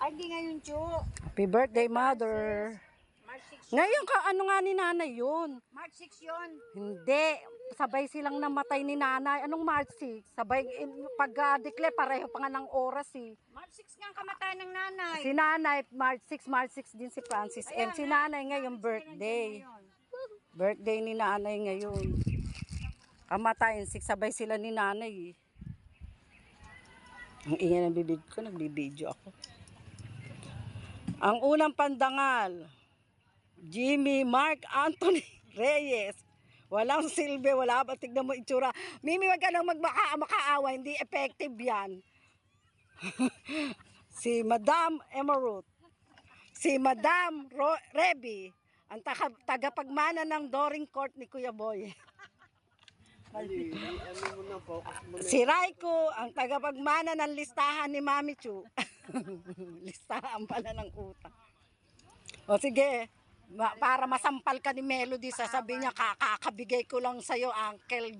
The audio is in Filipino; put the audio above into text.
Ay, di ngayon, Chu. Happy birthday, Mother. March 6. Ngayon ka, ano nga ni nanay yun? March 6 yun. Hindi. Sabay silang namatay ni nanay. Anong March 6? Sabay, pag-declare, pareho pa nga ng oras eh. March 6 nga ang kamatayan ng nanay. Si nanay, March 6 din si Francis M. Si nanay ngayon, birthday. Birthday ni nanay ngayon. Kamatayan, 6, sabay sila ni nanay eh. Ang ingay ng bibig ko, nagbibideo ako. Ang unang pandangal, Jimmy Mark Anthony Reyes. Walang silbi, wala ba? Tignan mo itsura. Mimi, wag ka nang makaawa, hindi effective yan. Si Madam Emerald. Si Madam Reby, ang tagapagmana ng Doring Court ni Kuya Boy. Si Raiko, ang tagapagmana ng listahan ni Mami Chu. Listahan pala ng utang. O sige, para masampal ka ni Melody, sasabihin niya, kakabigay ko lang sa'yo, Uncle.